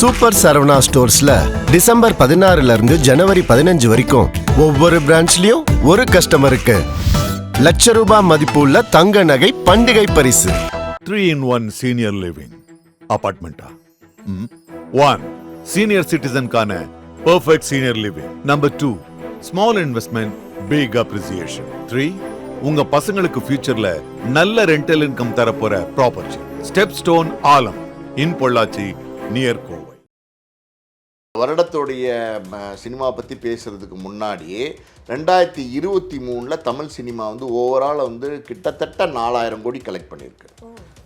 Super Saravana ஸ்டோர்ஸ்ல December 16 இருந்து ஜனவரி 15 வரைக்கும் ஒவ்வொரு பிரான்ச்லயும் ஒரு கஸ்டமருக்கு ₹1,00,000 மதிப்புள்ள தங்க நகை பண்டிகை பரிசு. 3-in-1 சீனியர் லிவிங் அபார்ட்மெண்டா? 1 சீனியர் சிட்டிசன்கான perfect senior living. Number 2 small investment big appreciation. 3 உங்க பசங்களுக்கு ஃபியூச்சர்ல நல்ல ரெண்டல் இன்கம் தரப்போற property. Step stone Aalam in Pollachi near Kovai. வருடத்துடைய சினிமா பற்றி பேசுகிறதுக்கு முன்னாடியே 2023 தமிழ் சினிமா வந்து ஓவரால் வந்து கிட்டத்தட்ட 4000 கோடி கலெக்ட் பண்ணியிருக்கு.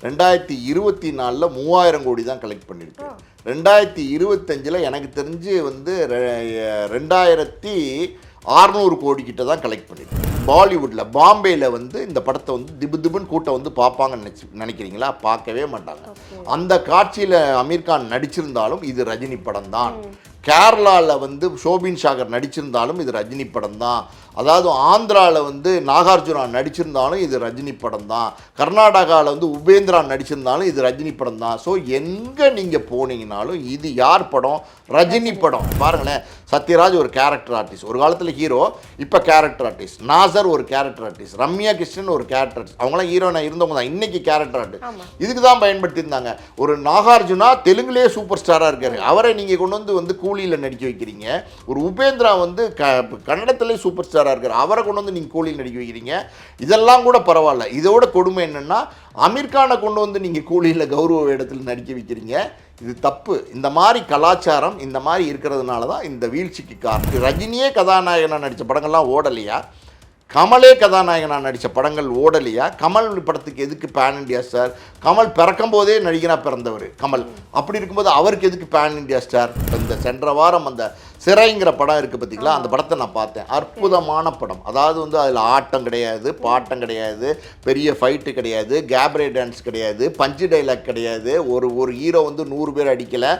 2024 3000 கோடி தான் கலெக்ட் பண்ணியிருக்கு. 2025 எனக்கு தெரிஞ்சு வந்து 2600 கோடி கிட்ட தான் கலெக்ட் பண்ணியிருக்கு. பாலிவுட்டில் பாம்பேயில் வந்து இந்த படத்தை வந்து திபுன்னு கூட்டம் வந்து பார்ப்பாங்கன்னு நினைக்கிறீங்களா? பார்க்கவே மாட்டாங்க. அந்த காட்சியில் அமீர் கான் நடிச்சிருந்தாலும் இது ரஜினி படம் தான். கேரளாவில் வந்து ஷோபின் சாகர் நடிச்சிருந்தாலும் இது ரஜினி படம் தான். அதாவது ஆந்திராவில் வந்து நாகார்ஜுனா நடிச்சிருந்தாலும் இது ரஜினி படம் தான். கர்நாடகாவில் வந்து உபேந்திரா நடிச்சிருந்தாலும் இது ரஜினி படம் தான். ஸோ எங்கே நீங்கள் போனீங்கனாலும் இது யார் படம்? ரஜினி படம். பாருங்களேன், சத்யராஜ் ஒரு கேரக்டர் ஆர்டிஸ்ட், ஒரு காலத்தில் ஹீரோ, இப்போ கேரக்டர் ஆர்டிஸ்ட். நாசர் ஒரு கேரக்டர் ஆர்டிஸ்ட், ரம்யா கிருஷ்ணன் ஒரு கேரக்டர் ஆர்டிஸ்ட். அவங்களாம் ஹீரோனா இருந்தவங்க தான், இன்னைக்கு கேரக்டர் ஆர்டிஸ்ட். இதுக்கு தான் பயன்படுத்தியிருந்தாங்க. ஒரு நாகார்ஜுனா தெலுங்குலேயே சூப்பர் ஸ்டாராக இருக்காரு, அவரை நீங்கள் கொண்டு வந்து கூலியில் நடிக்க வைக்கிறீங்க. ஒரு உபேந்திரா வந்து கன்னடத்திலே சூப்பர் ஸ்டாராக இருக்காரு, அவரை கொண்டு வந்து நீங்கள் கூலியில் நடிக்க வைக்கிறீங்க. இதெல்லாம் கூட பரவாயில்ல. இதோட கொடுமை என்னென்னா, அமீர் கானை கொண்டு வந்து நீங்கள் கூலியில் கௌரவ இடத்துல நடிக்க வைக்கிறீங்க. இது தப்பு. இந்த மாதிரி கலாச்சாரம் இந்த மாதிரி இருக்கிறதுனால தான் இந்த வீழ்ச்சிக்கு காரணம். ரஜினியே கதாநாயகனாக நடித்த படங்கள்லாம் ஓடலையா? கமலே கதாநாயகனாக நடித்த படங்கள் ஓடலையா? கமல் படத்துக்கு எதுக்கு பேன் இண்டியா ஸ்டார்? கமல் பிறக்கும் போதே நடிகனாக பிறந்தவர் கமல். அப்படி இருக்கும்போது அவருக்கு எதுக்கு பேன் இண்டியா ஸ்டார்? இந்த சென்ற வாரம் அந்த சிறைங்கிற படம் இருக்குது பார்த்தீங்களா, அந்த படத்தை நான் பார்த்தேன். அற்புதமான படம். அதாவது வந்து அதில் ஆட்டம் கிடையாது, பாட்டம் கிடையாது, பெரிய ஃபைட்டு கிடையாது, கேப்ரே டான்ஸ் கிடையாது, பஞ்சு டைலாக் கிடையாது. ஒரு ஹீரோ வந்து 100 பேர் அடிக்கலை,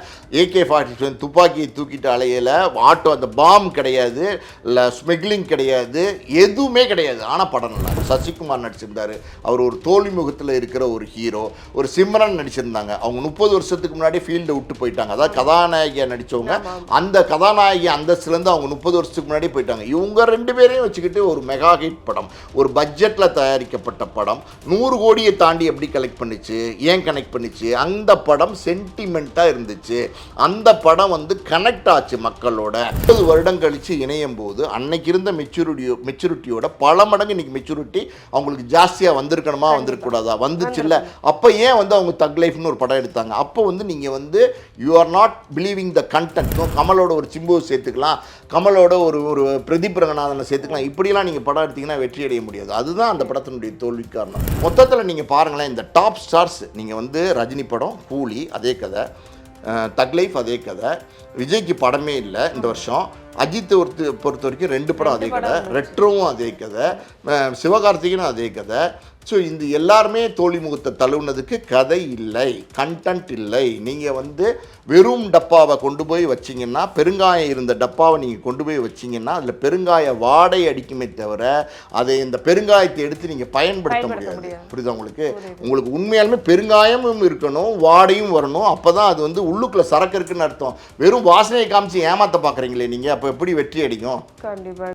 AK-47 துப்பாக்கியை தூக்கிட்டு அலையலை, ஆட்டோ அந்த பாம் கிடையாது, இல்லை ஸ்மெக்லிங் கிடையாது, எதுவுமே கிடையாது. ஆனால் படம் நல்லா. சசிகுமார் நடிச்சிருந்தார், அவர் ஒரு தோல்வி முகத்தில் இருக்கிற ஒரு ஹீரோ. ஒரு சிம்ரன் நடிச்சிருந்தாங்க, அவங்க 30 வருஷத்துக்கு முன்னாடி ஃபீல்டை விட்டு போயிட்டாங்க. அதாவது கதாநாயகியாக நடித்தவங்க, அந்த கதாநாயகி அந்தஸ்துலேருந்து அவங்க 30 வருஷத்துக்கு முன்னாடி போயிட்டாங்க. இவங்க 2 பேரையும் வச்சுக்கிட்டு ஒரு மெகா ஹிட் படம், ஒரு பட்ஜெட்டில் தயாரிக்கப்பட்ட படம் 100 கோடியை தாண்டி எப்படி கலெக்ட் பண்ணிச்சு, ஏன் கனெக்ட் பண்ணிச்சு? அந்த படம் சென்டிமெண்ட்டாக இருந்துச்சு. அந்த படம் வந்து கனெக்ட் ஆச்சு மக்களோட. 30 வருடம் கழித்து இணையும் போது அன்னைக்கு இருந்த மெச்சூரிட்டியோட பல மடங்கு இன்னைக்கு மெச்சூரிட்டி அவங்களுக்கு ஜாஸ்தியாக வந்திருக்கணுமா, வந்திருக்கக்கூடாதா? வந்துச்சு இல்லை? அப்போ ஏன் வந்து அவங்க தக் லைஃப்னு ஒரு படம் எடுத்தாங்க? அப்போ வந்து நீங்கள் வந்து you are not believing the content. கமலோட ஒரு சிம்பு சேர்த்துக்கலாம், கமலோட ஒரு பிரதீப் ரங்கநாதனை சேர்த்துக்கலாம். இப்படிலாம் நீங்கள் படம் எடுத்தீங்கன்னா வெற்றி அடைய முடியாது. அதுதான் அந்த படத்தினுடைய தோல்வி காரணம். மொத்தத்தில் நீங்கள் பாருங்களேன், இந்த டாப் ஸ்டார்ஸ் நீங்கள் வந்து ரஜினி படம், கூலி அதே கதை, தக் லைஃப் அதே கதை, விஜய்க்கு படமே இல்லை இந்த வருஷம், அஜித்தை பொறுத்த வரைக்கும் 2 படம் அதே கதை, ரெட்ரோவும் அதே கதை, சிவகார்த்திகனும் அதே கதை. ஸோ இந்த எல்லாருமே தோல்வி முகத்தை தழுவுனதுக்கு கதை இல்லை, கண்டென்ட் இல்லை. நீங்கள் வந்து வெறும் டப்பாவை கொண்டு போய் வச்சிங்கன்னா, பெருங்காயம் இருந்த டப்பாவை நீங்கள் கொண்டு போய் வச்சிங்கன்னா அதில் பெருங்காய வாடை அடிக்குமே தவிர அதை இந்த பெருங்காயத்தை எடுத்து நீங்கள் பயன்படுத்த முடியாது. புரியுதா உங்களுக்கு? உங்களுக்கு உண்மையாலுமே பெருங்காயமும் இருக்கணும், வாடையும் வரணும். அப்போ தான் அது வந்து உள்ளுக்குள்ளே சரக்கு இருக்குன்னு அர்த்தம். வெறும் வாசனையை காமிச்சு ஏமாற்ற பார்க்குறீங்களே நீங்கள், அப்போ எப்படி வெற்றி அடிக்கும்? கண்டிப்பாக.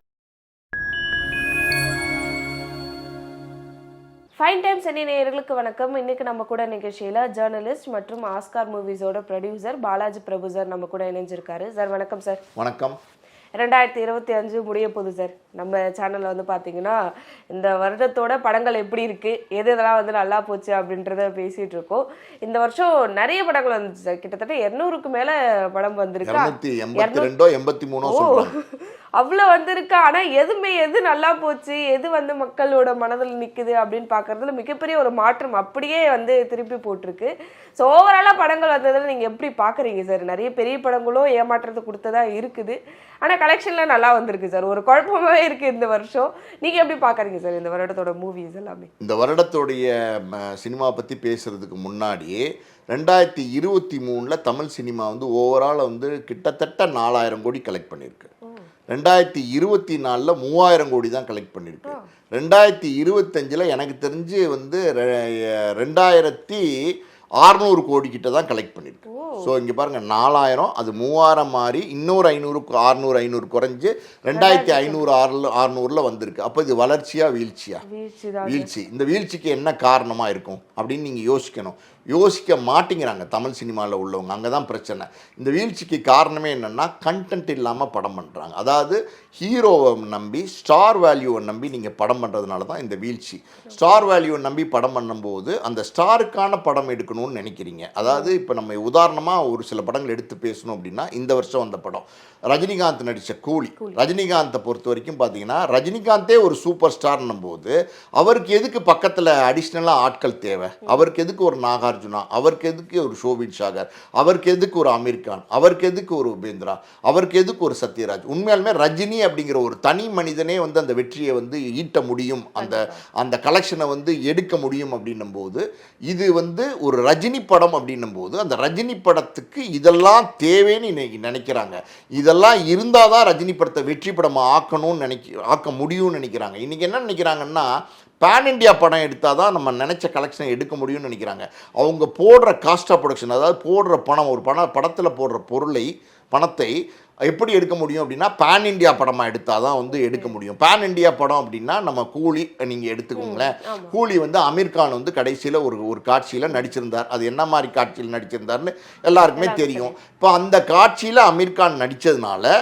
ஃபைன் டைம் சென்னை நேயர்களுக்கு வணக்கம். இன்னைக்கு நம்ம கூட நிகழ்ச்சியில் ஜேர்னலிஸ்ட் மற்றும் ஆஸ்கார் மூவிஸோட ப்ரொடியூசர் பாலாஜி பிரபு சார் நம்ம கூட இணைஞ்சிருக்காரு. சார் வணக்கம். சார் வணக்கம். 2025 முடிய போகுது சார். நம்ம சேனலில் வந்து பார்த்தீங்கன்னா இந்த வருடத்தோட படங்கள் எப்படி இருக்குது, இதெல்லாம் வந்து நல்லா போச்சு அப்படின்றத பேசிகிட்டு இருக்கோம். இந்த வருஷம் நிறைய படங்கள் வந்துச்சு சார். கிட்டத்தட்ட 200க்கு மேலே படம் வந்திருக்கு. 283 அவ்வளோ வந்திருக்கு. ஆனால் எது நல்லா போச்சு, எது வந்து மக்களோட மனதில் நிற்குது அப்படின்னு பார்க்குறதுல மிகப்பெரிய ஒரு மாற்றம் அப்படியே வந்து திருப்பி போட்டிருக்கு. ஸோ ஓவராலாக படங்கள் வந்ததில் நீங்கள் எப்படி பார்க்குறீங்க சார்? நிறைய பெரிய படங்களும் ஏமாற்றத்தை கொடுத்ததா இருக்குது, ஆனால் கலெக்ஷனில் நல்லா வந்திருக்கு சார். ஒரு குழப்பமாகவே இருக்குது இந்த வருஷம். நீங்கள் எப்படி பார்க்குறீங்க சார் இந்த வருடத்தோட மூவிஸ் எல்லாமே? இந்த வருடத்தோடைய சினிமா பற்றி பேசுகிறதுக்கு முன்னாடியே 2023 தமிழ் சினிமா வந்து ஓவரால் வந்து கிட்டத்தட்ட 4000 கோடி கலெக்ட் பண்ணியிருக்கு. 2024 3000 கோடி தான் கலெக்ட் பண்ணியிருக்கு. 2025 எனக்கு தெரிஞ்சு வந்து 2600 கோடி கிட்ட தான் கலெக்ட் பண்ணியிருக்கு. ஸோ இங்கே பாருங்கள் 4000 அது 3000 மாறி இன்னொரு 500 600 குறைஞ்சு 2500 600 வந்திருக்கு. அப்போ இது வளர்ச்சியா வீழ்ச்சியா? வீழ்ச்சி. இந்த வீழ்ச்சிக்கு என்ன காரணமாக இருக்கும் அப்படின்னு நீங்கள் யோசிக்கணும். யோசிக்க மாட்டேங்கிறாங்க தமிழ் சினிமாவில் உள்ளவங்க. அங்கே தான் பிரச்சனை. இந்த வீழ்ச்சிக்கு காரணமே என்னென்னா கண்டென்ட் இல்லாமல் படம் பண்ணுறாங்க. அதாவது ஹீரோவை நம்பி ஸ்டார் வேல்யூவை நம்பி நீங்கள் படம் பண்ணுறதுனால தான் இந்த வீழ்ச்சி. ஸ்டார் வேல்யூவை நம்பி படம் பண்ணும்போது அந்த ஸ்டாருக்கான படம் எடுக்கணும்னு நினைக்கிறீங்க. அதாவது இப்போ நம்ம உதாரணமாக ஒரு சில படங்கள் எடுத்து பேசணும் அப்படின்னா இந்த வருஷம் வந்த படம் ரஜினிகாந்த் நடித்த கூலி. ரஜினிகாந்தை பொறுத்த வரைக்கும் பார்த்தீங்கன்னா ரஜினிகாந்தே ஒரு சூப்பர் ஸ்டார்னும் போது அவருக்கு எதுக்கு பக்கத்தில் அடிஷ்னலாக ஆட்கள் தேவை? அவருக்கு எதுக்கு ஒரு நாகார்ஜுனா? அவருக்கு எதுக்கு ஒரு ஷோபின் சாகர்? அவருக்கு எதுக்கு ஒரு அமீர் கான்? அவருக்கு எதுக்கு ஒரு உபேந்திரா? அவருக்கு எதுக்கு ஒரு சத்யராஜ்? உண்மையாலுமே ரஜினி அப்படிங்கிற ஒரு தனி மனிதனே வந்து அந்த வெற்றியை வந்து ஈட்ட முடியும், அந்த கலெக்ஷனை வந்து எடுக்க முடியும் அப்படின்னும் போது இது வந்து ஒரு ரஜினி படம் அப்படின்னும் போது அந்த ரஜினி படத்துக்கு இதெல்லாம் தேவைன்னு நினைக்கிறாங்க. இதெல்லாம் இருந்தால் தான் ரஜினி படத்தை வெற்றி படமாக ஆக்க முடியும்னு நினைக்கிறாங்க. இன்றைக்கி என்ன நினைக்கிறாங்கன்னா பேன் இண்டியா படம் எடுத்தால் தான் நம்ம நினச்ச கலெக்ஷனை எடுக்க முடியும்னு நினைக்கிறாங்க. அவங்க போடுற காஸ்ட் ஆஃப் ப்ரொடக்ஷன், அதாவது போடுற பணம், ஒரு படத்தில் போடுற பணத்தை எப்படி எடுக்க முடியும் அப்படின்னா பேன் இண்டியா படமாக எடுத்தால் தான் வந்து எடுக்க முடியும். பேன் இண்டியா படம் அப்படின்னா நம்ம கூலி நீங்கள் எடுத்துக்கோங்களேன். கூலி வந்து அமீர் கான் வந்து கடைசியில் ஒரு காட்சியில் நடிச்சிருந்தார். அது என்ன மாதிரி காட்சியில் நடிச்சிருந்தார்னு எல்லாருக்குமே தெரியும். இப்போ அந்த காட்சியில் அமீர் கான் நடித்ததுனால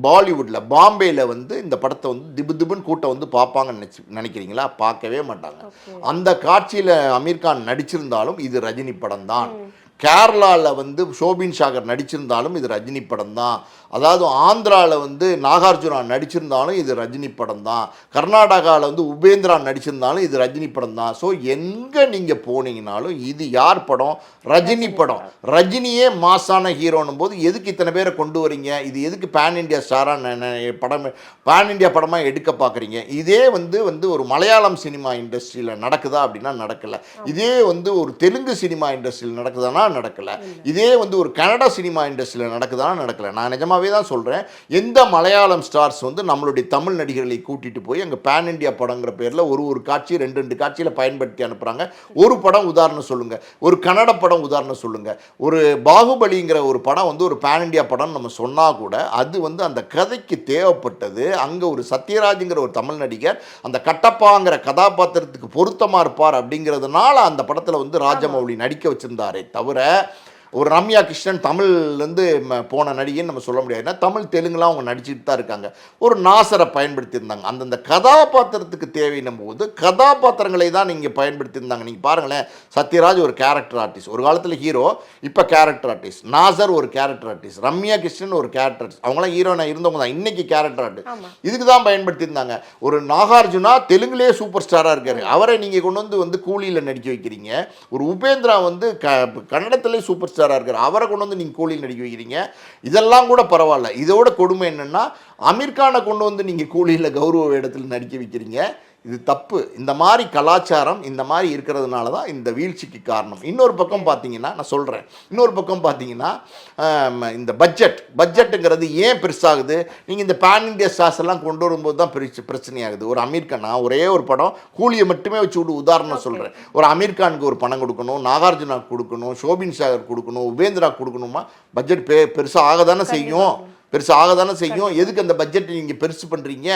பாலிவுட்டில் பாம்பேயில் வந்து இந்த படத்தை வந்து திபுன்னு கூட்டம் வந்து பார்ப்பாங்கன்னு நினைக்கிறீங்களா? பார்க்கவே மாட்டாங்க. அந்த காட்சியில் அமீர் கான் நடிச்சிருந்தாலும் இது ரஜினி படம் தான். கேரளாவில் வந்து ஷோபின் சாகர் நடிச்சிருந்தாலும் இது ரஜினி படம் தான். அதாவது ஆந்திராவில் வந்து நாகார்ஜுனா நடிச்சிருந்தாலும் இது ரஜினி படம் தான். கர்நாடகாவில் வந்து உபேந்திரா நடிச்சிருந்தாலும் இது ரஜினி படம் தான். ஸோ எங்கே நீங்கள் போனீங்கனாலும் இது யார் படம்? ரஜினி படம். ரஜினியே மாசான ஹீரோனும் போது எதுக்கு இத்தனை பேரை கொண்டு வரீங்க? இது எதுக்கு பேன் இண்டியா ஸ்டாராக படம், பேன் இண்டியா படமாக எடுக்க பார்க்குறீங்க? இதே வந்து ஒரு மலையாளம் சினிமா இண்டஸ்ட்ரியில் நடக்குதா அப்படின்னா நடக்கலை. இதே வந்து ஒரு தெலுங்கு சினிமா இண்டஸ்ட்ரியில் நடக்குதானா நடக்கலை. இதே வந்து ஒரு கன்னடா சினிமா இண்டஸ்ட்ரியில் நடக்குதானா நடக்கலை. நான் நிஜமாவே தான் சொல்கிறேன். எந்த மலையாளம் ஸ்டார்ஸ் வந்து நம்மளுடைய தமிழ் நடிகர்களை கூட்டிகிட்டு போய் அங்கே பேன் இண்டியா படங்கிற பேரில் ஒரு காட்சி ரெண்டு காட்சியில் பயன்படுத்தி அனுப்புகிறாங்க. ஒரு படம் உதாரணம் சொல்லுங்கள், ஒரு கன்னட படம் உதாரணம் சொல்லுங்கள். ஒரு பாகுபலிங்கிற ஒரு படம் வந்து ஒரு பேன் இண்டியா படம் நம்ம சொன்னால் கூட அது வந்து அந்த கதைக்கு தேவைப்பட்டது. அங்கே ஒரு சத்யராஜுங்கிற ஒரு தமிழ் நடிகர் அந்த கட்டப்பாங்கிற கதாபாத்திரத்துக்கு பொருத்தமாக இருப்பார் அப்படிங்கிறதுனால அந்த படத்தில் வந்து ராஜமௌலி நடிக்க வச்சிருந்தாரே தவிர ஒரு ரம்யா கிருஷ்ணன் தமிழ்லேருந்து போன நடிகைன்னு நம்ம சொல்ல முடியாது. ஏன்னா தமிழ் தெலுங்குலாம் அவங்க நடிச்சுட்டு தான் இருக்காங்க. ஒரு நாசரை பயன்படுத்தியிருந்தாங்க. அந்தந்த கதாபாத்திரத்துக்கு தேவைன்னும் போது கதாபாத்திரங்களை தான் நீங்கள் பயன்படுத்தியிருந்தாங்க. நீங்கள் பாருங்களேன், சத்யராஜ் ஒரு கேரக்டர் ஆர்டிஸ்ட், ஒரு காலத்தில் ஹீரோ, இப்போ கேரக்டர் ஆர்டிஸ்ட். நாசர் ஒரு கேரக்டர் ஆர்டிஸ்ட், ரம்யா கிருஷ்ணன் ஒரு கேரக்டர் ஆர்டிஸ்ட். அவங்களாம் ஹீரோனா இருந்தவங்க தான், இன்னைக்கு கேரக்டர் ஆர்டிஸ்ட். இதுக்கு தான் பயன்படுத்தியிருந்தாங்க. ஒரு நாகார்ஜுனா தெலுங்குலேயே சூப்பர் ஸ்டாராக இருக்காரு, அவரை நீங்கள் கொண்டு வந்து கூலியில் நடிக்க வைக்கிறீங்க. ஒரு உபேந்திரா வந்து கன்னடத்திலே சூப்பர் ஸ்டாராக இருக்கார், அவரை கொண்டு வந்து நீங்கள் கூலியில் நடிக்க வைக்கிறீங்க. இதெல்லாம் கூட பரவாயில்ல. இதோட கொடுமை என்னென்னா அமீர் கானை கொண்டு வந்து நீங்கள் கூலியில் கௌரவ இடத்துல நடிக்க வைக்கிறீங்க. இது தப்பு. இந்த மாதிரி கலாச்சாரம் இந்த மாதிரி இருக்கிறதுனால தான் இந்த வீழ்ச்சிக்கு காரணம். இன்னொரு பக்கம் பார்த்தீங்கன்னா நான் சொல்கிறேன், இன்னொரு பக்கம் பார்த்தீங்கன்னா இந்த பட்ஜெட்டுங்கிறது ஏன் பெருசாகுது? நீங்கள் இந்த பேன் இண்டியா ஸ்டார்ஸ் எல்லாம் கொண்டு வரும்போது தான் பிரச்சனையாகுது. ஒரு அமீர் கான், நான் ஒரே ஒரு படம் கூலியை மட்டுமே வச்சு விட்டு உதாரணம் சொல்கிறேன். ஒரு அமீர் கானுக்கு ஒரு பணம் கொடுக்கணும், நாகார்ஜுனாக்கு கொடுக்கணும், ஷோபின் சாகர் கொடுக்கணும், உபேந்திரா கொடுக்கணுமா? பட்ஜெட் பெருசாக ஆகதானே செய்யும். எதுக்கு அந்த பட்ஜெட் நீங்கள் பெருசு பண்ணுறீங்க?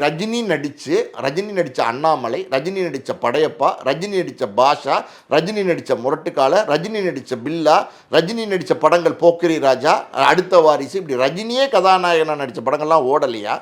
ரஜினி நடித்த அண்ணாமலை, ரஜினி நடித்த படையப்பா, ரஜினி நடித்த பாஷா, ரஜினி நடித்த முரட்டுக்கால, ரஜினி நடித்த பில்லா, ரஜினி நடித்த படங்கள் போக்கிரி ராஜா, அடுத்த வாரிசு, இப்படி ரஜினியே கதாநாயகனாக நடித்த படங்கள்லாம் ஓடலையா?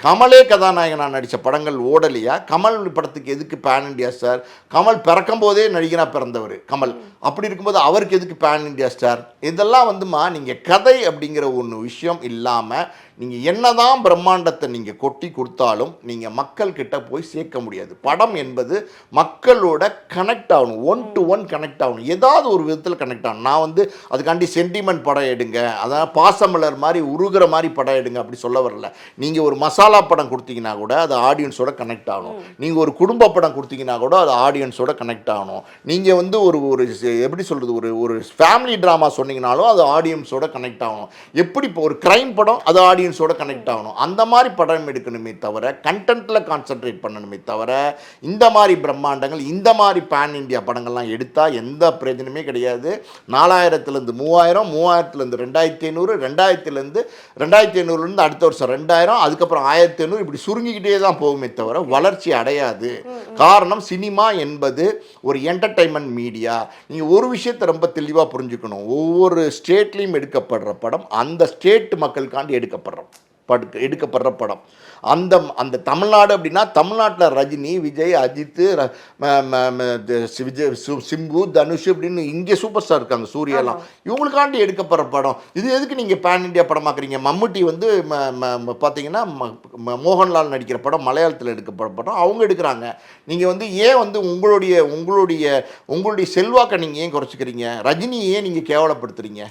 கமலே கதாநாயகனாக நடித்த படங்கள் ஓடலையா? கமல் படத்துக்கு எதுக்கு பேன் இண்டியா ஸ்டார்? கமல் பிறக்கும் போதே நடிகனாக பிறந்தவர் கமல். அப்படி இருக்கும்போது அவருக்கு எதுக்கு பேன் இண்டியா ஸ்டார்? இதெல்லாம் வந்துமா நீங்கள் கதை அப்படிங்கிற ஒன்று விஷயம் இல்லாமல் நீங்கள் என்னதான் பிரம்மாண்டத்தை நீங்கள் கொட்டி கொடுத்தாலும் நீங்கள் மக்கள்கிட்ட போய் சேர்க்க முடியாது. படம் என்பது மக்களோட கனெக்ட் ஆகணும், 1 to 1 கனெக்ட் ஆகணும், ஏதாவது ஒரு விதத்தில் கனெக்ட் ஆகணும். நான் வந்து அதுக்காண்டி சென்டிமெண்ட் படம் எடுங்க, அதான் பாசமலர் மாதிரி உருகிற மாதிரி படம் எடுங்க அப்படி சொல்ல வரல. நீங்கள் ஒரு மசாலா மசாலா படம் கொடுத்தீங்கன்னா கூட அது ஆடியன்ஸோட கனெக்ட் ஆகணும். நீங்கள் ஒரு குடும்ப படம் கொடுத்தீங்கன்னா கூட அது ஆடியன்ஸோட கனெக்ட் ஆகணும். நீங்கள் வந்து ஒரு ஒரு எப்படி சொல்கிறது, ஒரு ஒரு ஃபேமிலி ட்ராமா சொன்னீங்கனாலும் அது ஆடியன்ஸோட கனெக்ட் ஆகணும். எப்படி இப்போ ஒரு க்ரைம் படம் அது ஆடியன்ஸோட கனெக்ட் ஆகணும். அந்த மாதிரி படம் எடுக்கணுமே தவிர கண்டென்ட்டில் கான்சென்ட்ரேட் பண்ணணுமே தவிர இந்த மாதிரி பிரம்மாண்டங்கள் இந்த மாதிரி பேன் இண்டியா படங்கள்லாம் எடுத்தால் எந்த பிரயோஜனமே கிடையாது. 4000லேருந்து 3000, 3000லேருந்து 2500, 2500லேருந்து அடுத்த வருஷம் 2000, அதுக்கப்புறம் 1500, இப்படி சுருங்கிக்கிட்டே தான் போகுமே தவிர வளர்ச்சி அடையாது. காரணம், சினிமா என்பது ஒரு என்டர்டைன்மெண்ட் மீடியா. நீங்கள் ஒரு விஷயத்தை ரொம்ப தெளிவாக புரிஞ்சுக்கணும். ஒவ்வொரு ஸ்டேட்லேயும் எடுக்கப்படுற படம் அந்த ஸ்டேட் மக்களுக்காண்டி எடுக்கப்படுற படம். அந்த தமிழ்நாடு அப்படின்னா தமிழ்நாட்டில் ரஜினி, விஜய், அஜித், சிம்பு, தனுஷ் அப்படின்னு இங்கே சூப்பர் ஸ்டார் இருக்காங்க, சூர்யாலாம், இவங்களுக்காண்டி எடுக்கப்படுற படம். இது எதுக்கு நீங்கள் பேன் இண்டியா படமாக்குறீங்க? மம்முட்டி வந்து பார்த்தீங்கன்னா மோகன்லால் நடிக்கிற படம் மலையாளத்தில் எடுக்கப்படுற படம் அவங்க எடுக்கிறாங்க. நீங்கள் வந்து ஏன் வந்து உங்களுடைய செல்வாக்கை நீங்கள் ஏன் குறைச்சிக்கிறீங்க? ரஜினியை ஏன் நீங்கள் கேவலப்படுத்துறீங்க?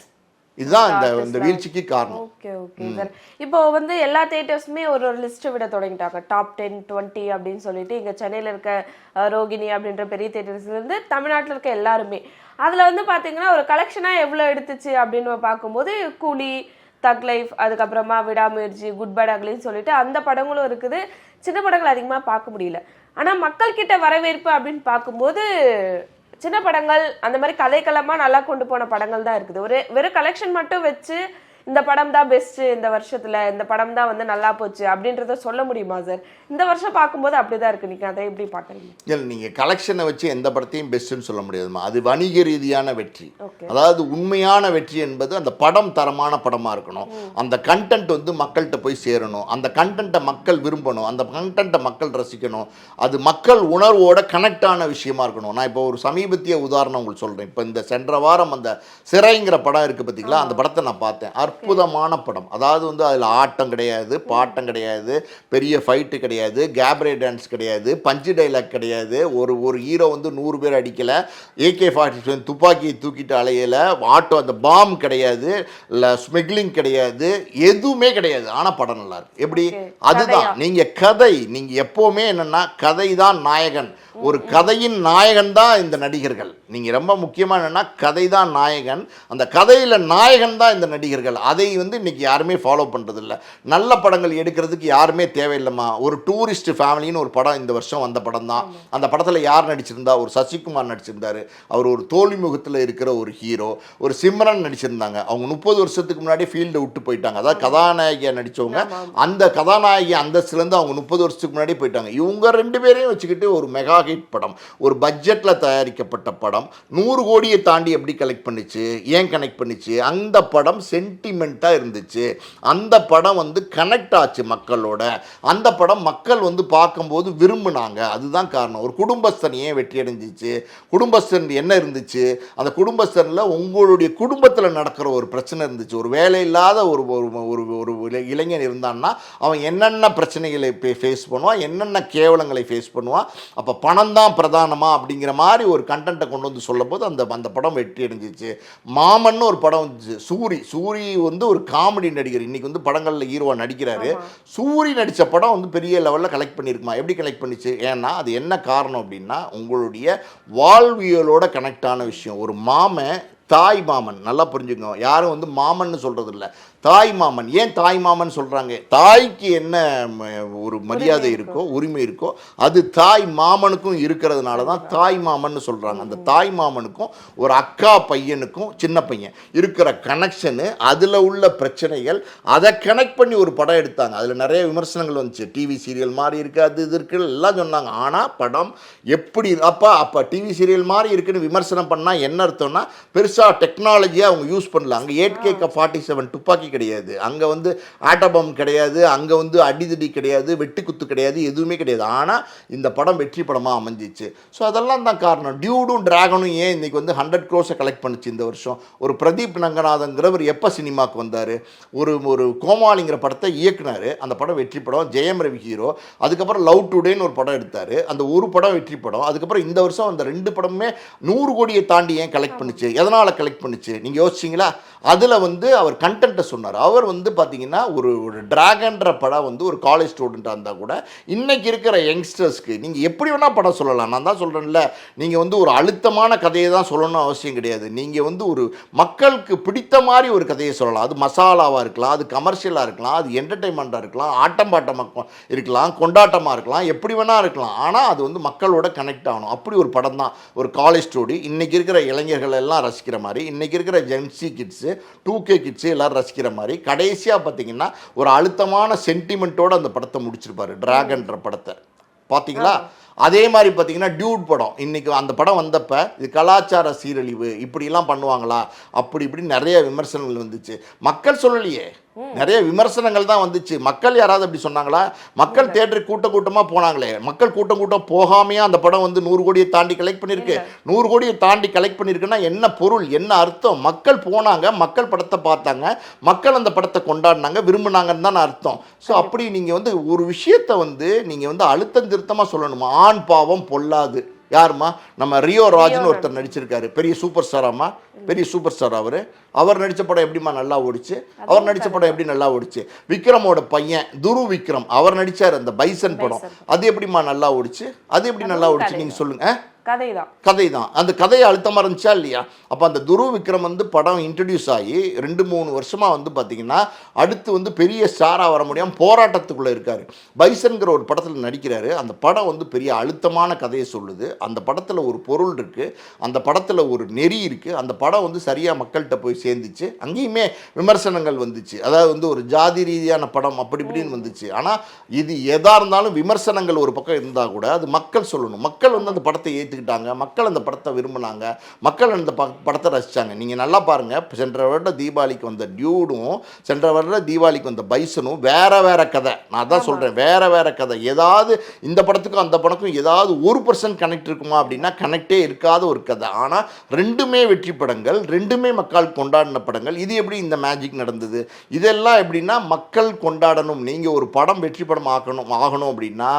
இதுதான் இந்த வீழ்ச்சிக்கு காரணம். Okay sir. இப்போ வந்து எல்லா தியேட்டர்ஸுமே ஒரு லிஸ்ட் விட தொடங்கிட்டாங்க, டாப் 10, 20 அப்படின்னு சொல்லிட்டு. இங்க சென்னையில இருக்க ரோகிணி அப்படின்ற பெரிய தியேட்டர்ஸ்ல இருந்து தமிழ்நாட்டில் இருக்க எல்லாருமே அதுல வந்து பாத்தீங்கன்னா ஒரு கலெக்ஷனா எவ்வளவு எடுத்துச்சு அப்படின்னு பார்க்கும்போது கூலி, தக் லைஃப், அதுக்கப்புறமா விடாமுயற்சி, குட் பேட் அக்லின்னு சொல்லிட்டு அந்த படங்களும் இருக்குது. சின்ன படங்கள் அதிகமா பார்க்க முடியல. ஆனா மக்கள் கிட்ட வரவேற்பு அப்படின்னு பார்க்கும்போது சின்ன படங்கள் அந்த மாதிரி கதைக்களமா நல்லா கொண்டு போன படங்கள் தான் இருக்குது. வெறும் கலெக்ஷன் மட்டும் வச்சு இந்த படம் தான் பெஸ்ட், இந்த வருஷத்துல இந்த படம் தான் வந்து நல்லா போச்சு அப்படின்றத சொல்ல முடியுமா சார்? இந்த வருஷம் பார்க்கும்போது அப்படிதான் இருக்கு. நீங்க அதை எப்படி பாக்குறீங்க? இல்லை, நீங்க கலெக்ஷனை வச்சு எந்த படத்தையும் பெஸ்ட்னு சொல்ல முடியாதுமா. அது வணிக ரீதியான வெற்றி. அதாவது உண்மையான வெற்றி என்பது அந்த படம் தரமான படமா இருக்கணும். அந்த கண்டென்ட் வந்து மக்கள்கிட்ட போய் சேரணும். அந்த கண்டென்ட்டை மக்கள் விரும்பணும். அந்த கண்டென்ட்டை மக்கள் ரசிக்கணும். அது மக்கள் உணர்வோட கனெக்ட் ஆன விஷயமா இருக்கணும். நான் இப்போ ஒரு சமீபத்திய உதாரணம் உங்களுக்கு சொல்றேன். இப்போ இந்த சென்ற வாரம் அந்த சிறைங்கிற படம் இருக்கு பார்த்தீங்களா, அந்த படத்தை நான் பார்த்தேன். அற்புதமான படம். அதாவது வந்து அதில் ஆட்டம் கிடையாது, பாட்டம் கிடையாது, பெரிய ஃபைட்டு கிடையாது, கேப்ரே டான்ஸ் கிடையாது, பஞ்சு டைலாக் கிடையாது, ஒரு ஹீரோ வந்து 100 பேர் அடிக்கலை, AK-47 துப்பாக்கியை தூக்கிட்டு அலையலை, ஆட்டோ அந்த பாம் கிடையாது, இல்லை ஸ்மெக்லிங் கிடையாது, எதுவுமே கிடையாது. ஆனால் படம் நல்லா இருக்கு. எப்படி? அதுதான் நீங்கள் எப்போவுமே என்னென்னா கதை தான் நாயகன். ஒரு கதையின் நாயகன் தான் இந்த நடிகர்கள். நீங்கள் ரொம்ப முக்கியமாக என்னென்னா கதை தான் நாயகன். அந்த கதையில் நாயகன் தான் இந்த நடிகர்கள். அதை வந்து இன்றைக்கி யாருமே ஃபாலோ பண்ணுறதில்ல. நல்ல படங்கள் எடுக்கிறதுக்கு யாருமே தேவையில்லைம்மா. ஒரு டூரிஸ்ட் ஃபேமிலின்னு ஒரு படம் இந்த வருஷம் வந்த படம் தான். அந்த படத்தில் யார் நடிச்சிருந்தா? ஒரு சசிகுமார் நடிச்சிருந்தார். அவர் ஒரு தோல்வி முகத்தில் இருக்கிற ஒரு ஹீரோ. ஒரு சிம்ரன் நடிச்சிருந்தாங்க. அவங்க 30 வருஷத்துக்கு முன்னாடி ஃபீல்டை விட்டு போயிட்டாங்க. அதாவது கதாநாயகியாக நடித்தவங்க. அந்த கதாநாயகி அந்தஸ்துலேருந்து அவங்க 30 வருஷத்துக்கு முன்னாடி போயிட்டாங்க. இவங்க 2 பேரையும் வச்சுக்கிட்டு ஒரு மெகா ஹிட் படம், ஒரு பட்ஜெட்டில் தயாரிக்கப்பட்ட படம் 100 கோடியை தாண்டி எப்படி கலெக்ட் பண்ணிச்சு? ஏன் கனெக்ட் பண்ணிச்சு? அந்த படம் சென்டிமெண்ட்டாக இருந்துச்சு. அந்த படம் வந்து கனெக்ட் ஆச்சு மக்களோட. அந்த படம் மக்கள் வந்து பார்க்கும்போது விரும்பினாங்க. அதுதான் காரணம். ஒரு குடும்பஸ்தன் ஏன் வெற்றி அடைஞ்சிச்சு? குடும்பஸ்தன் என்ன இருந்துச்சு? அந்த குடும்பஸ்தனில் உங்களுடைய குடும்பத்தில் நடக்கிற ஒரு பிரச்சனை இருந்துச்சு. ஒரு வேலை இல்லாத ஒரு இளைஞன் இருந்தான்னா அவன் என்னென்ன பிரச்சனைகளை ஃபேஸ் பண்ணுவான், என்னென்ன கேவலங்களை ஃபேஸ் பண்ணுவான். அப்போ பணம் தான் பிரதானமா அப்படிங்கிற மாதிரி ஒரு கண்டென்ட்டை கொண்டு வந்து சொல்லும் போது அந்த படம் வெற்றி அடைஞ்சிச்சு. மாமன் ஒரு படம் வந்துச்சு. சூரி வந்து ஒரு காமெடி நடிகர். இன்னைக்கு வந்து படங்களில் ஹீரோவா நடிக்கிறாரு. சூரி நடித்த படம் வந்து பெரிய லெவலில் கலெக்ட் பண்ணியிருக்குமா? எப்படி கலெக்ட் பண்ணிச்சு? ஏன்னா அது என்ன காரணம் அப்படின்னா உங்களுடைய வாழ்வியலோட கனெக்ட் ஆன விஷயம். ஒரு மாமன், தாய் மாமன், நல்லா புரிஞ்சுக்கோங்க. யாரும் வந்து மாமன்னு சொல்றது இல்லை, தாய் மாமன். ஏன் தாய் மாமன் சொல்றாங்க? தாய்க்கு என்ன ஒரு மரியாதை இருக்கோ, உரிமை இருக்கோ, அது தாய் மாமனுக்கும் இருக்கிறதுனால தான் தாய் மாமன் சொல்றாங்க. அந்த தாய் மாமனுக்கும் ஒரு அக்கா பையனுக்கும் சின்ன பையன் இருக்கிற கனெக்ஷனு, அதில் உள்ள பிரச்சனைகள், அதை கனெக்ட் பண்ணி ஒரு படம் எடுத்தாங்க. அதில் நிறைய விமர்சனங்கள் வந்துச்சு. டிவி சீரியல் மாதிரி இருக்கு, அது இது இருக்கு எல்லாம் சொன்னாங்க. ஆனால் படம் எப்படி அப்போ டிவி சீரியல் மாதிரி இருக்குன்னு விமர்சனம் பண்ணால் என்ன அர்த்தம்னா பெருசாக டெக்னாலஜியாக அவங்க யூஸ் பண்ணல. அங்கே 8K-47 துப்பாக்கி கிடையாது, அங்கே வந்து ஆட்டபம் கிடையாது, அங்கே வந்து அடிதடி கிடையாது, வெட்டு குத்து கிடையாது, எதுவுமே கிடையாது. ஆனால் இந்த படம் வெற்றி படமாக அமைஞ்சிச்சு. ஸோ அதெல்லாம் தான் காரணம். டியூடும் டிராகனும் ஏன் இன்றைக்கி வந்து 100 crores கலெக்ட் பண்ணிச்சு இந்த வருஷம்? ஒரு பிரதீப் ரங்கநாதங்கிறவர் எப்போ சினிமாவுக்கு வந்தார்? ஒரு கோமாளிங்கிற படத்தை இயக்குனார். அந்த படம் வெற்றி படம், ஜெயம் ரவி ஹீரோ. அதுக்கப்புறம் லவ் டுடேன்னு ஒரு படம் எடுத்தார். அந்த ஒரு படம் வெற்றி படம். அதுக்கப்புறம் இந்த வருஷம் அந்த 2 படமுமே 100 கோடியை தாண்டி ஏன் கலெக்ட் பண்ணிச்சு? எதனால் எதனால் கலெக்ட் பண்ணுச்சு நீங்கள் யோசிச்சிங்களா? அதில் வந்து அவர் கண்டென்ட்டை சொன்னார். அவர் வந்து பார்த்தீங்கன்னா ஒரு டிராகன்ற படம் வந்து ஒரு காலேஜ் ஸ்டூடெண்ட்டாக இருந்தால் கூட இன்றைக்கி இருக்கிற யங்ஸ்டர்ஸ்க்கு நீங்கள் எப்படி வேணால் படம் சொல்லலாம். நான் தான் சொல்கிறேன்ல, நீங்கள் வந்து ஒரு அழுத்தமான கதையை தான் சொல்லணும்னு அவசியம் கிடையாது. நீங்கள் வந்து ஒரு மக்களுக்கு பிடித்த மாதிரி ஒரு கதையை சொல்லலாம். அது மசாலாவாக இருக்கலாம், அது கமர்ஷியலாக இருக்கலாம், அது என்டர்டெயின்மெண்ட்டாக இருக்கலாம், ஆட்டம் பாட்டம் இருக்கலாம், கொண்டாட்டமாக இருக்கலாம், எப்படி வேணால் இருக்கலாம். ஆனால் அது வந்து மக்களோட கனெக்ட் ஆகணும். அப்படி ஒரு படம் தான் ஒரு காலேஜ் ஸ்டோரி. இன்றைக்கி இருக்கிற இளைஞர்கள் எல்லாம் ரசிக்கிற மாதிரி, இன்றைக்கி இருக்கிற ஜென்சி கிட்ஸு 2K கிட்ஸு எல்லோரும் ரசிக்கிற மாதிரி, கடைசியாக பார்த்தீங்கன்னா ஒரு அழுத்தமான சென்டிமெண்ட்டோடு அந்த படத்தை முடிச்சிருப்பாரு, டிராகன்ற படத்தை. பார்த்தீங்களா? அதே மாதிரி பார்த்தீங்கன்னா டியூட் படம், இன்றைக்கி அந்த படம் வந்தப்போ இது கலாச்சார சீரழிவு இப்படிலாம் பண்ணுவாங்களா அப்படி இப்படி நிறைய விமர்சனங்கள் வந்துச்சு. மக்கள் சொல்லலையே, நிறைய விமர்சனங்கள் தான் வந்துச்சு. மக்கள் யாராவது அப்படி சொன்னாங்களா? மக்கள் தியேட்டருக்கு கூட்டமாக போனாங்களே. மக்கள் கூட்டம் போகாமையே அந்த படம் வந்து 100 கோடியை தாண்டி கலெக்ட் பண்ணியிருக்கு. 100 கோடியை தாண்டி கலெக்ட் பண்ணியிருக்குன்னா என்ன பொருள், என்ன அர்த்தம்? மக்கள் போனாங்க, மக்கள் படத்தை பார்த்தாங்க, மக்கள் அந்த படத்தை கொண்டாடினாங்க, விரும்பினாங்கன்னு தான் அர்த்தம். ஸோ அப்படி நீங்கள் வந்து ஒரு விஷயத்தை வந்து நீங்கள் வந்து அழுத்தம் திருத்தமாக சொல்லணுமா? ஆண் பாவம் பொல்லாது. யாருமா? நம்ம ரியோ ராஜ்னு ஒருத்தர் நடிச்சிருக்காரு, பெரிய சூப்பர் ஸ்டாராமா, பெரிய சூப்பர் ஸ்டார். அவர் நடித்த படம் எப்படிமா நல்லா ஓடிச்சு? அவர் நடித்த படம் எப்படி நல்லா ஓடிச்சு? விக்ரமோட பையன் துரு விக்ரம் அவர் நடித்தார் அந்த பைசன் படம், அது எப்படிமா நல்லா ஓடிச்சு? அது எப்படி நல்லா ஓடிச்சு நீங்கள் சொல்லுங்கள். கதை தான். அந்த கதையை அழுத்தமாக இருந்துச்சா இல்லையா? அப்போ அந்த துரு விக்ரம் வந்து படம் இன்ட்ரடியூஸ் ஆகி 2-3 வருஷமாக வந்து பார்த்தீங்கன்னா அடுத்து வந்து பெரிய ஸ்டாராக வர முடியாமல் போராட்டத்துக்குள்ளே இருக்கார். பைசன்கிற ஒரு படத்தில் நடிக்கிறாரு. அந்த படம் வந்து பெரிய அழுத்தமான கதையை சொல்லுது. அந்த படத்தில் ஒரு பொருள் இருக்குது, அந்த படத்தில் ஒரு நெறி இருக்குது. அந்த படம் வந்து சரியாக மக்கள்கிட்ட போய் சேர்ந்துச்சு. அங்கேயுமே விமர்சனங்கள் வந்துச்சு, அதாவது வந்து ஒரு ஜாதி ரீதியான படம் அப்படி இப்படின்னு வந்துச்சு. ஆனால் இது எதாக இருந்தாலும் விமர்சனங்கள் ஒரு பக்கம் இருந்தால் கூட அது மக்கள் சொல்லணும். மக்கள் வந்து அந்த படத்தை ஏற்றுக்கிட்டாங்க, மக்கள் அந்த படத்தை விரும்பினாங்க, மக்கள் அந்த படத்தை ரசித்தாங்க. நீங்கள் நல்லா பாருங்கள், சென்ற வருட தீபாவளிக்கு வந்த டியூடும் சென்ற வருட தீபாவளிக்கு வந்த பைசனும் வேற கதை. நான் தான் சொல்கிறேன், வேற கதை. ஏதாவது இந்த படத்துக்கும் அந்த படத்துக்கும் ஏதாவது 1% கனெக்ட் இருக்குமா அப்படின்னா கனெக்டே இருக்காத ஒரு கதை. ஆனால் ரெண்டுமே வெற்றி படங்கள், ரெண்டுமே மக்கள் கொண்டாடின படங்கள். இது எப்படி இந்த மேஜிக் நடந்தது? இதெல்லாம் எப்படின்னா மக்கள் கொண்டாடணும். நீங்கள் ஒரு படம் வெற்றி படம் ஆகணும் அப்படின்னா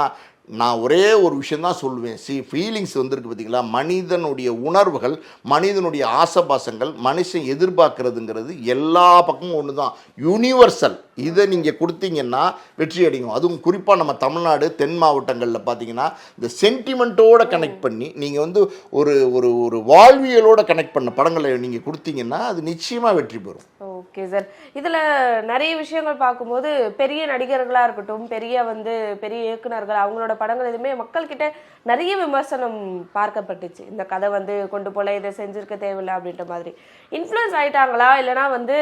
நான் ஒரே ஒரு விஷயந்தான் சொல்லுவேன். ஃபீலிங்ஸ் வந்துருக்கு பார்த்தீங்களா? மனிதனுடைய உணர்வுகள், மனிதனுடைய ஆசபாசங்கள், மனுஷன் எதிர்பார்க்கறதுங்கிறது எல்லா பக்கமும் ஒன்று தான், யூனிவர்சல். இதை நீங்கள் கொடுத்தீங்கன்னா வெற்றி அடையும். அதுவும் குறிப்பாக நம்ம தமிழ்நாடு தென் மாவட்டங்களில் பார்த்தீங்கன்னா இந்த சென்டிமெண்ட்டோடு கனெக்ட் பண்ணி நீங்கள் வந்து ஒரு ஒரு ஒரு வாழ்வியலோடு கனெக்ட் பண்ண படங்களை நீங்கள் கொடுத்தீங்கன்னா அது நிச்சயமாக வெற்றி பெறும். ஓகே சார், இதில் நிறைய விஷயங்கள் பார்க்கும்போது பெரிய நடிகர்களாக இருக்கட்டும், பெரிய இயக்குனர்கள், அவங்களோட படங்கள் எதுவுமே மக்கள்கிட்ட நிறைய விமர்சனம் பார்க்கப்பட்டுச்சு. இந்த கதை வந்து கொண்டு போல இதை செஞ்சிருக்க தேவையில்லை அப்படின்ற மாதிரி இன்ஃப்ளூயன்ஸ் ஆயிட்டாங்களா, இல்லைனா வந்து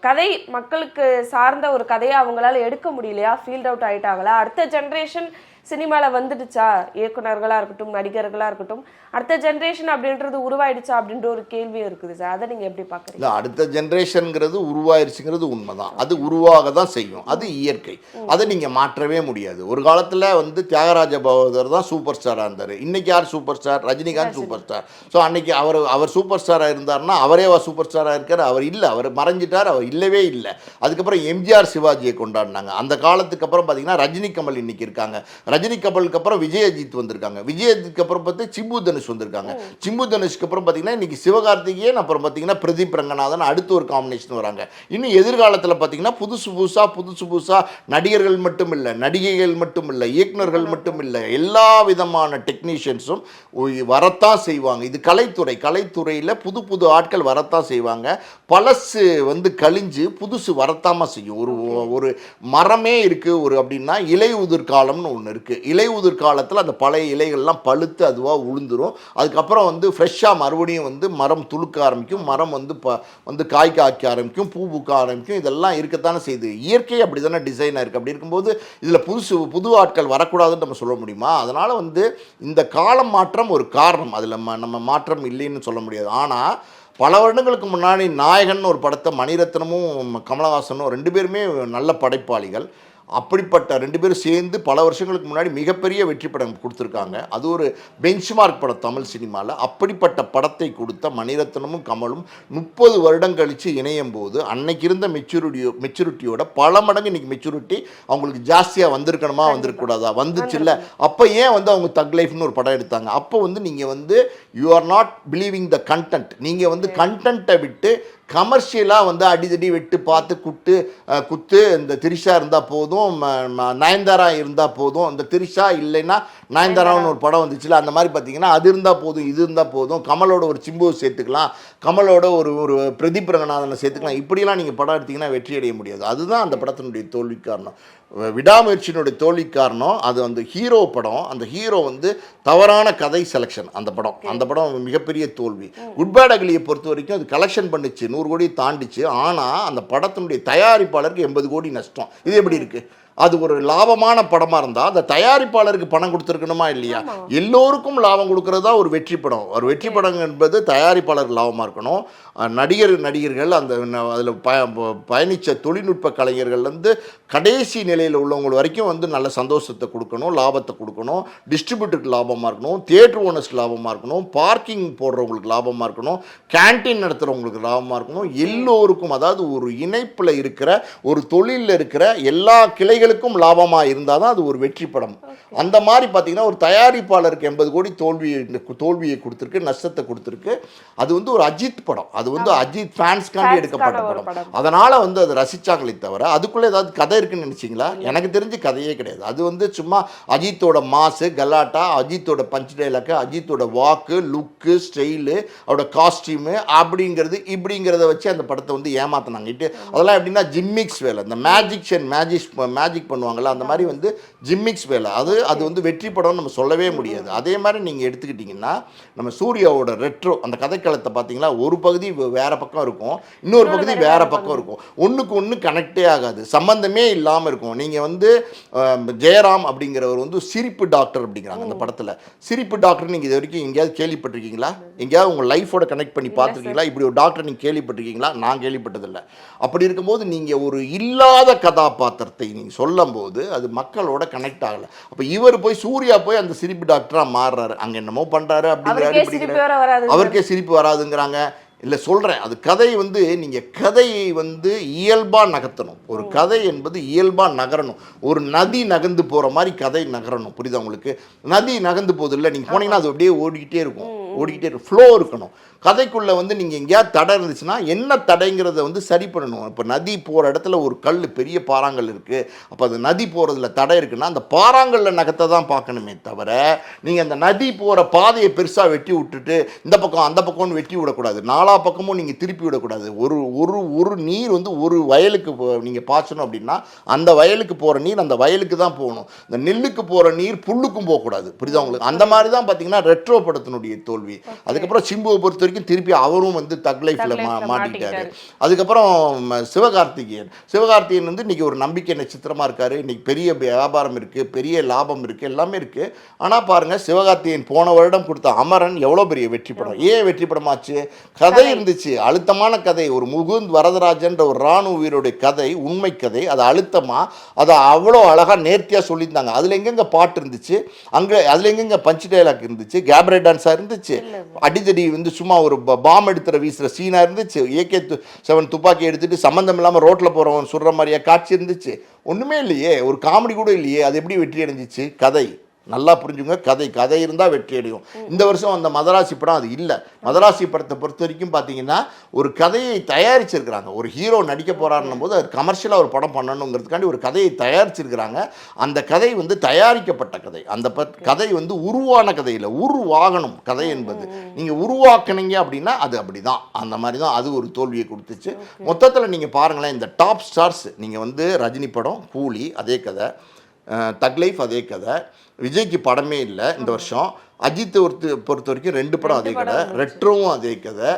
கதை மக்களுக்கு சார்ந்த ஒரு கதையை அவங்களால எடுக்க முடியலையா, ஃபீல்ட் அவுட் ஆயிட்டாங்களா? அடுத்த ஜென்ரேஷன் சினிமாவில் வந்துடுச்சா? இயக்குனர்களாக இருக்கட்டும், நடிகர்களாக இருக்கட்டும், அடுத்த ஜென்ரேஷன் அப்படின்றது உருவாயிடுச்சா அப்படின்ற ஒரு கேள்வியும் இருக்குது சார். அதை நீங்கள் எப்படி பார்க்குறீங்க? அடுத்த ஜென்ரேஷனுங்கிறது உருவாயிருச்சுங்கிறது உண்மைதான். அது உருவாக தான் செய்யும், அது இயற்கை. அதை நீங்கள் மாற்றவே முடியாது. ஒரு காலத்தில் வந்து தியாகராஜ பகவதர் தான் சூப்பர் ஸ்டாராக இருந்தார். இன்றைக்கி யார் super star? Rajinikanth super star. So அன்றைக்கி அவர் சூப்பர் ஸ்டாராக இருந்தார்னா அவரே சூப்பர் ஸ்டாராக இருக்கார். அவர் இல்லை, அவர் மறைஞ்சிட்டார், அவர் இல்லவே இல்லை. அதுக்கப்புறம் எம்ஜிஆர் சிவாஜியை கொண்டாடினாங்க. அந்த காலத்துக்கு அப்புறம் பார்த்தீங்கன்னா ரஜினி கமல் இன்றைக்கி இருக்காங்க. ரஜினி கமலுக்கு அப்புறம் விஜயஜித் வந்திருக்காங்க. விஜயஜித்துக்கு அப்புறம் பார்த்து சிம்பு தனுஷ் வந்திருக்காங்க. சிம்பு தனுஷ்க்கு அப்புறம் பார்த்தீங்கன்னா இன்னைக்கு சிவகார்த்திகேயன், அப்புறம் பார்த்தீங்கன்னா பிரதீப் ரங்கநாதன் அடுத்து ஒரு காம்பினேஷன் வராங்க. இன்னும் எதிர்காலத்தில் பார்த்தீங்கன்னா புதுசு புதுசாக நடிகர்கள் மட்டும் இல்லை, நடிகைகள் மட்டும் இல்லை, இயக்குநர்கள் மட்டும் இல்லை, எல்லா விதமான டெக்னீஷியன்ஸும் வரத்தான் செய்வாங்க. இது கலைத்துறையில் புது ஆட்கள் வரத்தான் செய்வாங்க. பழசு வந்து கழிஞ்சு புதுசு வரத்தாம செய்யும். ஒரு மரமே இருக்குது அப்படின்னா இலை உதிர் காலம்னு ஒன்று இருக்குது. இலை உதிர் காலத்தில் அந்த பழைய இலைகள்லாம் பழுத்து அதுவாக உளுந்துரும். அதுக்கப்புறம் வந்து ஃப்ரெஷ்ஷாக மறுபடியும் வந்து மரம் துளுக்க ஆரம்பிக்கும், மரம் வந்து காய் காய்க்க ஆரம்பிக்கும், பூ பூக்க ஆரம்பிக்கும். இதெல்லாம் இருக்கத்தானே செய்யுது. இயற்கை அப்படி தானே டிசைனாக இருக்குது. அப்படி இருக்கும்போது இதில் புது ஆட்கள் வரக்கூடாதுன்னு நம்ம சொல்ல முடியுமா? அதனால் வந்து இந்த காலம் மாற்றம் ஒரு காரணம், அதில் நம்ம மாற்றம் இல்லைன்னு சொல்ல முடியாது. ஆனால் பல வருடங்களுக்கு முன்னாடி நாயகன் ஒரு படத்தை மணிரத்னமும் கமலஹாசனும் 2 பேருமே நல்ல படைப்பாளிகள். அப்படிப்பட்ட 2 பேரும் சேர்ந்து பல வருஷங்களுக்கு முன்னாடி மிகப்பெரிய வெற்றி படம் கொடுத்துருக்காங்க. அது ஒரு பெஞ்ச்மார்க் படம் தமிழ் சினிமாவில். அப்படிப்பட்ட படத்தை கொடுத்த மணிரத்னமும் கமலும் 30 வருடம் கழித்து இணையும் போது அன்னைக்கு இருந்த மெச்சூரிட்டியோட பல மடங்கு இன்னைக்கு மெச்சூரிட்டி அவங்களுக்கு ஜாஸ்தியாக வந்திருக்கணுமா வந்திருக்கக்கூடாதா வந்துச்சு இல்லை. அப்போ ஏன் வந்து அவங்க தக் லைஃப்னு ஒரு படம் எடுத்தாங்க? அப்போ வந்து நீங்கள் வந்து you are not believing the content. நீங்கள் வந்து கண்டென்ட்டை விட்டு கமர்ஷியலாக வந்து அடிதடி வெட்டு பார்த்து குத்து இந்த திரிஷா இருந்தால் போதும், நயன்தாரா இருந்தால் போதும், இந்த திரிஷா இல்லைன்னா நயன்தாரான்னு ஒரு படம் வந்துச்சுல, அந்த மாதிரி பார்த்தீங்கன்னா அது இருந்தால் போதும், இது இருந்தால் போதும், கமலோட ஒரு சிம்புவை சேர்த்துக்கலாம், கமலோட ஒரு பிரதீப் ரங்கநாதனை சேர்த்துக்கலாம், இப்படிலாம் நீங்கள் படம் எடுத்தீங்கன்னா வெற்றி அடைய முடியாது. அதுதான் அந்த படத்தினுடைய தோல்வி காரணம். விடாமுயற்சியினுடைய தோல்வி காரணம் அது அந்த ஹீரோ படம். அந்த ஹீரோ வந்து தவறான கதை செலெக்ஷன். அந்த படம் மிகப்பெரிய தோல்வி. குட் பேட் அக்லியை பொறுத்த வரைக்கும் அது கலெக்ஷன் பண்ணிச்சு, 100 கோடி தாண்டிச்சு. ஆனால் அந்த படத்தினுடைய தயாரிப்பாளருக்கு 80 கோடி நஷ்டம். இது எப்படி இருக்குது? அது ஒரு லாபமான படமாக இருந்தால் அந்த தயாரிப்பாளருக்கு பணம் கொடுத்துருக்கணுமா இல்லையா? எல்லோருக்கும் லாபம் கொடுக்கறது தான் ஒரு வெற்றி படம். ஒரு வெற்றி படம் என்பது தயாரிப்பாளருக்கு லாபமாக இருக்கணும். நடிகர்கள் அந்த அதில் பயணித்த தொழில்நுட்ப கலைஞர்கள்லேருந்து கடைசி நிலையில் உள்ளவங்க வரைக்கும் வந்து நல்ல சந்தோஷத்தை கொடுக்கணும், லாபத்தை கொடுக்கணும், டிஸ்ட்ரிபியூட்டருக்கு லாபமாக இருக்கணும், தியேட்டர் ஓனர்ஸ்க்கு லாபமாக இருக்கணும், பார்க்கிங் போடுறவங்களுக்கு லாபமாக இருக்கணும், கேன்டீன் நடத்துகிறவங்களுக்கு லாபமாக இருக்கணும். எல்லோருக்கும், அதாவது ஒரு இணைப்பில் இருக்கிற ஒரு தொழிலில் இருக்கிற எல்லா கிளைகளுக்கும் லாபமாக இருந்தால் தான் அது ஒரு வெற்றி படம். அந்த மாதிரி பார்த்தீங்கன்னா ஒரு தயாரிப்பாளருக்கு 80 கோடி தோல்வியை கொடுத்துருக்கு, நஷ்டத்தை கொடுத்துருக்கு. அது வந்து ஒரு அஜித் படம். அது வந்து அஜித் ஃபேன்ஸ்காண்டி எடுக்கப்பட்ட படம். அதனால் வந்து அதை ரசித்தாங்களே தவிர அதுக்குள்ளே ஏதாவது கதை இருக்குன்னு நினச்சிங்களா? எனக்கு தெரிஞ்சு கதையே கிடையாது. அது வந்து சும்மா அஜித்தோட மாசு, கலாட்டா, அஜித்தோட பஞ்ச் டைலாக்கு, அஜித்தோட வாக்கு, லுக்கு, ஸ்டைலு, அவரோட காஸ்டியூமு அப்படிங்கிறது இப்படிங்கிறத வச்சு அந்த படத்தை வந்து ஏமாத்தினாங்கிட்டு. அதெல்லாம் எப்படின்னா ஜிம்மிக்ஸ் வேலை, இந்த மேஜிக் பண்ணுவாங்கள்ல, அந்த மாதிரி வந்து ஜிம்மிக்ஸ் வேலை. அது வந்து வெற்றி படம்னு நம்ம சொல்லவே முடியாது. அதே மாதிரி நீங்கள் எடுத்துக்கிட்டிங்கன்னா நம்ம சூர்யாவோட ரெட்ரோ அந்த கதைக்களத்தை பார்த்தீங்களா, ஒரு பகுதி வேற பக்கம் இருக்கும், இன்னொரு பகுதி வேற பக்கம் இருக்கும். ஒன்றுக்கு ஒன்று கனெக்டே ஆகாது, சம்பந்தமே இல்லாமல் இருக்கும். நீங்கள் வந்து ஜெயராம் அப்படிங்கிறவர் வந்து சிரிப்பு டாக்டர் அப்படிங்கிறாங்க அந்த படத்தில். சிரிப்பு டாக்டர் நீங்கள் இது வரைக்கும் எங்கேயாவது கேள்விப்பட்டிருக்கீங்களா? எங்கேயாவது உங்கள் லைஃபோட கனெக்ட் பண்ணி பார்த்துருக்கீங்களா? இப்படி ஒரு டாக்டர் நீங்கள் கேள்விப்பட்டிருக்கீங்களா? நான் கேள்விப்பட்டதில்லை. அப்படி இருக்கும்போது நீங்கள் ஒரு இல்லாத கதாபாத்திரத்தை நீங்கள் சொல்லும் போது அது மக்களோட கனெக்ட் ஆகலை. அப்போ இவர் போய் சூர்யா போய் அந்த சிரிப்பு டாக்டராக மாறுறாரு, அங்கே என்னமோ பண்ணுறாரு, அப்படிங்கிறாரு, அவருக்கே சிரிப்பு வராதுங்கிறாங்க. இல்லை சொல்கிறேன், அது கதை வந்து நீங்கள் கதையை வந்து இயல்பாக நகர்த்தணும். ஒரு கதை என்பது இயல்பாக நகரணும். ஒரு நதி நகர்ந்து போகிற மாதிரி கதை நகரணும். புரியுதா உங்களுக்கு? நதி நகர்ந்து போகுது இல்லை, நீங்கள் போனீங்கன்னா அது அப்படியே ஓடிக்கிட்டே இருக்கும், ஃப்ளோ இருக்கணும். கதைக்குள்ளே வந்து நீங்கள் எங்கேயாவது தடை இருந்துச்சுன்னா என்ன தடைங்கிறத வந்து சரி பண்ணணும். இப்போ நதி போகிற இடத்துல ஒரு கல், பெரிய பாறாங்கல் இருக்குது, அப்போ அது நதி போகிறதுல தடை இருக்குன்னா அந்த பாறாங்கல்ல நகத்தை தான் பார்க்கணுமே தவிர நீங்கள் அந்த நதி போகிற பாதையை பெருசாக வெட்டி விட்டுட்டு இந்த பக்கம் அந்த பக்கம்னு வெட்டி விடக்கூடாது. நாலா பக்கமும் நீங்கள் திருப்பி விடக்கூடாது. ஒரு நீர் வந்து ஒரு வயலுக்கு நீங்கள் பாய்ச்சணும் அப்படின்னா அந்த வயலுக்கு போகிற நீர் அந்த வயலுக்கு தான் போகணும். இந்த நெல்லுக்கு போகிற நீர் புல்லுக்கும் போகக்கூடாது. புரியுதா உங்களுக்கு? அந்த மாதிரி தான் பார்த்தீங்கன்னா ரெட்ரோ படத்தினுடைய தோல்வி. அதுக்கப்புறம் சிம்புவை பொறுத்த வரைக்கும் திருப்பி அவரும் வந்து தக் லைஃப்ல மாட்டிட்டாரு. அதுக்கப்புறம் சிவகார்த்திகேயன் வந்து இன்னைக்கு ஒரு நம்பிக்கை நட்சத்திரமா இருக்காரு. இன்னைக்கு பெரிய வியாபாரம் இருக்கு, பெரிய லாபம் இருக்கு, எல்லாமே இருக்கு. ஆனா பாருங்க, சிவகார்த்திகேயன் போன வருடம் கொடுத்த அமரன் எவ்வளவு பெரிய வெற்றி படம். ஏன் வெற்றி படமாச்சு? கதை இருந்துச்சு, அழுத்தமான கதை. ஒரு முகுந்த் வரதராஜன்ற ஒரு ராணுவ வீரருடைய கதை, உண்மை கதை. அது அழுத்தமா, அதை அவ்வளோ அழகா நேர்த்தியா சொல்லியிருந்தாங்க. அதுல எங்கெங்க பாட்டு இருந்துச்சு, அதுல எங்கெங்க பஞ்ச் டைலாக் இருந்துச்சு, கேபரே டான்ஸா இருந்துச்சு, அடிதடி வந்து சும்மா ஒரு பாம் எடுத்துற வீசுற சீனா இருந்துச்சு, AK-47 துப்பாக்கி எடுத்துட்டு சம்பந்தம் இல்லாமல் ரோட்டில் போகிறவன் சுடுற மாதிரியா காட்சி இருந்துச்சு? ஒன்றுமே இல்லையே, ஒரு காமெடி கூட இல்லையே. அது எப்படி வெற்றி அடைஞ்சிச்சு? கதை நல்லா புரிஞ்சுங்க. கதை இருந்தால் வெற்றி அடையும். இந்த வருஷம் அந்த மதராசி படம் அது இல்லை. மதராசி படத்தை பொறுத்த வரைக்கும் பார்த்தீங்கன்னா ஒரு கதையை தயாரிச்சிருக்கிறாங்க. ஒரு ஹீரோ நடிக்க போகிறாருன்னும் போது அது கமர்ஷியலாக ஒரு படம் பண்ணணுங்கிறதுக்காண்டி ஒரு கதையை தயாரிச்சிருக்கிறாங்க. அந்த கதை வந்து தயாரிக்கப்பட்ட கதை. அந்த கதை வந்து உருவான கதையில் உருவாகணும். கதை என்பது நீங்கள் உருவாக்குனீங்க அப்படின்னா அது அப்படி தான். அந்த மாதிரி தான் அது ஒரு தோல்வியை கொடுத்துச்சு. மொத்தத்தில் நீங்கள் பாருங்களேன், இந்த டாப் ஸ்டார்ஸ் நீங்கள் வந்து ரஜினி படம், கூலி அதே கதை, தக் லைஃப் அதே கதை, விஜய்க்கு படமே இல்லை இந்த வருஷம், அஜித் பொறுத்த வரைக்கும் 2 படம் அதே கதை, ரெட்ரோவும் அதே கதை,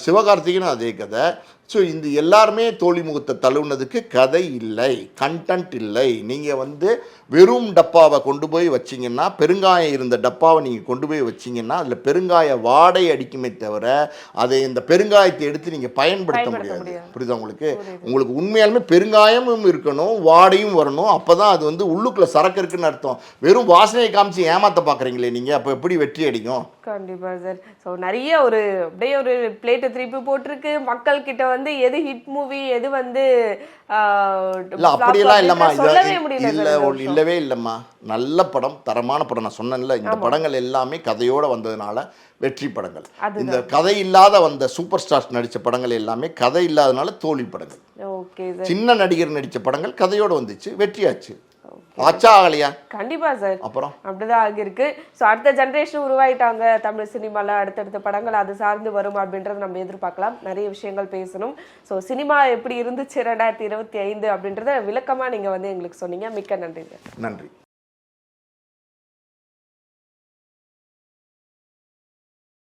சிவகார்த்திகனும் அதே கதை, ஸோ இந்த எல்லாருமே தோல்வி முகத்தை தழுவுனதுக்கு கதை இல்லை, கண்டென்ட் இல்லை. நீங்கள் வந்து வெறும் டப்பாவை கொண்டு போய் வச்சிங்கன்னா, பெருங்காயம் இருந்த டப்பாவை நீங்கள் கொண்டு போய் வச்சிங்கன்னா அதில் பெருங்காய வாடை அடிக்குமே தவிர அதை இந்த பெருங்காயத்தை எடுத்து நீங்கள் பயன்படுத்த முடியாது. புரியுதா உங்களுக்கு? உங்களுக்கு உண்மையாலுமே பெருங்காயமும் இருக்கணும், வாடையும் வரணும். அப்போ தான் அது வந்து உள்ளுக்குள்ளே சரக்கு இருக்குன்னு அர்த்தம். வெறும் வாசனையை காமிச்சு ஏமாற்ற பார்க்குறீங்களே நீங்கள், அப்போ எப்படி வெற்றி அடிக்கும்? கண்டிப்பா சார். ஸோ நிறைய ஒரு அப்படியே ஒரு பிளேட்டை திருப்பி போட்டிருக்கு. மக்கள் கிட்ட வந்து எது ஹிட் மூவி, எது வந்து இல்லை அப்படியெல்லாம் இல்லைம்மா. சொல்லவே முடியல. இல்லவே இல்லைம்மா. நல்ல படம், தரமான படம். நான் சொன்னேன்ல, இந்த படங்கள் எல்லாமே கதையோட வந்ததுனால வெற்றி படங்கள். இந்த கதை இல்லாத வந்த சூப்பர் ஸ்டார்ஸ் நடித்த படங்கள் எல்லாமே கதை இல்லாதனால தோல்வி படங்கள். Okay sir. சின்ன நடிகர் நடித்த படங்கள் கதையோட வந்துச்சு, வெற்றியாச்சு. ஆச்சா ஆகலையா? கண்டிப்பா சார். அப்புறம் அப்படிதான் ஆகிருக்கு. ஸோ அடுத்த ஜென்ரேஷன் உருவாயிட்டாங்க தமிழ் சினிமால. அடுத்தடுத்த படங்கள் அது சார்ந்து வரும் அப்படின்றத நம்ம எதிர்பார்க்கலாம். நிறைய விஷயங்கள் பேசணும். ஸோ சினிமா எப்படி இருந்துச்சு 2025 அப்படின்றத விளக்கமா நீங்க வந்து எங்களுக்கு சொன்னீங்க. மிக்க நன்றி. நன்றி.